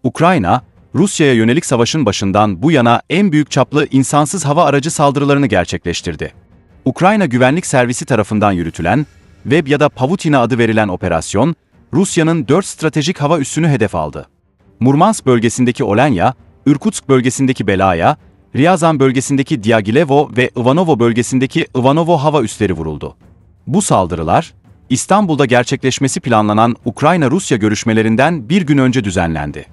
Ukrayna, Rusya'ya yönelik savaşın başından bu yana en büyük çaplı insansız hava aracı saldırılarını gerçekleştirdi. Ukrayna Güvenlik Servisi tarafından yürütülen, Web ya da Pavutina adı verilen operasyon, Rusya'nın 4 stratejik hava üssünü hedef aldı. Murmansk bölgesindeki Olenya, Irkutsk bölgesindeki Belaya, Ryazan bölgesindeki Diaghilevo ve Ivanovo bölgesindeki Ivanovo hava üsleri vuruldu. Bu saldırılar, İstanbul'da gerçekleşmesi planlanan Ukrayna-Rusya görüşmelerinden bir gün önce düzenlendi.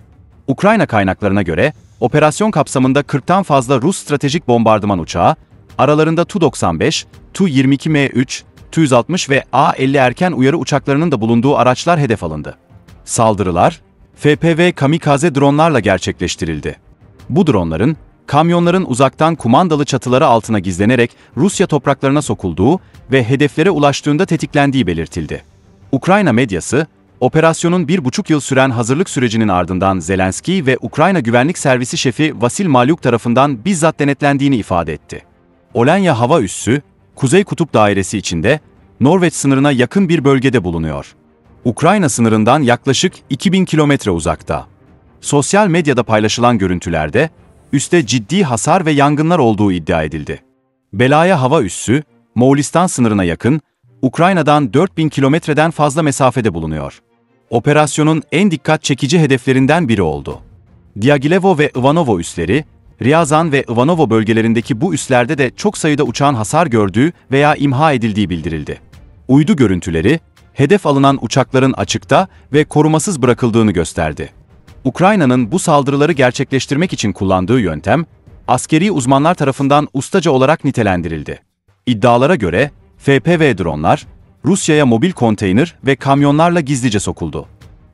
Ukrayna kaynaklarına göre, operasyon kapsamında 40'tan fazla Rus stratejik bombardıman uçağı, aralarında Tu-95, Tu-22M3, Tu-160 ve A-50 erken uyarı uçaklarının da bulunduğu araçlar hedef alındı. Saldırılar, FPV kamikaze dronlarla gerçekleştirildi. Bu dronların, kamyonların uzaktan kumandalı çatıları altına gizlenerek Rusya topraklarına sokulduğu ve hedeflere ulaştığında tetiklendiği belirtildi. Ukrayna medyası, operasyonun 1,5 yıl süren hazırlık sürecinin ardından Zelenski ve Ukrayna Güvenlik Servisi şefi Vasil Malyuk tarafından bizzat denetlendiğini ifade etti. Olenya hava üssü, Kuzey Kutup Dairesi içinde, Norveç sınırına yakın bir bölgede bulunuyor. Ukrayna sınırından yaklaşık 2000 kilometre uzakta. Sosyal medyada paylaşılan görüntülerde, üste ciddi hasar ve yangınlar olduğu iddia edildi. Belaya hava üssü, Moğolistan sınırına yakın, Ukrayna'dan 4000 kilometreden fazla mesafede bulunuyor. Operasyonun en dikkat çekici hedeflerinden biri oldu. Diaghilevo ve Ivanovo üsleri, Ryazan ve Ivanovo bölgelerindeki bu üslerde de çok sayıda uçağın hasar gördüğü veya imha edildiği bildirildi. Uydu görüntüleri, hedef alınan uçakların açıkta ve korumasız bırakıldığını gösterdi. Ukrayna'nın bu saldırıları gerçekleştirmek için kullandığı yöntem, askeri uzmanlar tarafından ustaca olarak nitelendirildi. İddialara göre, FPV dronlar, Rusya'ya mobil konteyner ve kamyonlarla gizlice sokuldu.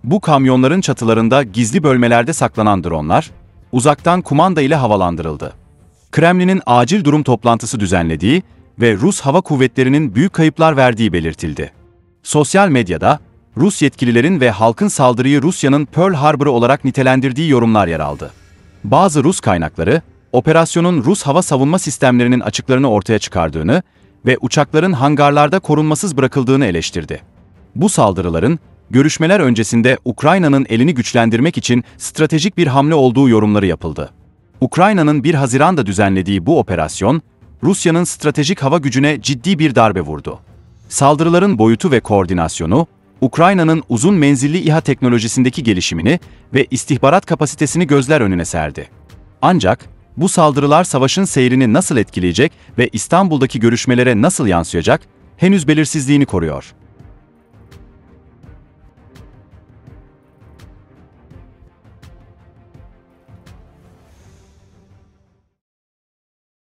Bu kamyonların çatılarında gizli bölmelerde saklanan dronlar, uzaktan kumanda ile havalandırıldı. Kremlin'in acil durum toplantısı düzenlediği ve Rus Hava Kuvvetleri'nin büyük kayıplar verdiği belirtildi. Sosyal medyada, Rus yetkililerin ve halkın saldırıyı Rusya'nın Pearl Harbor'ı olarak nitelendirdiği yorumlar yer aldı. Bazı Rus kaynakları, operasyonun Rus hava savunma sistemlerinin açıklarını ortaya çıkardığını ve uçakların hangarlarda korunmasız bırakıldığını eleştirdi. Bu saldırıların, görüşmeler öncesinde Ukrayna'nın elini güçlendirmek için stratejik bir hamle olduğu yorumları yapıldı. Ukrayna'nın 1 Haziran'da düzenlediği bu operasyon, Rusya'nın stratejik hava gücüne ciddi bir darbe vurdu. Saldırıların boyutu ve koordinasyonu, Ukrayna'nın uzun menzilli İHA teknolojisindeki gelişimini ve istihbarat kapasitesini gözler önüne serdi. Ancak, bu saldırılar savaşın seyrini nasıl etkileyecek ve İstanbul'daki görüşmelere nasıl yansıyacak, henüz belirsizliğini koruyor.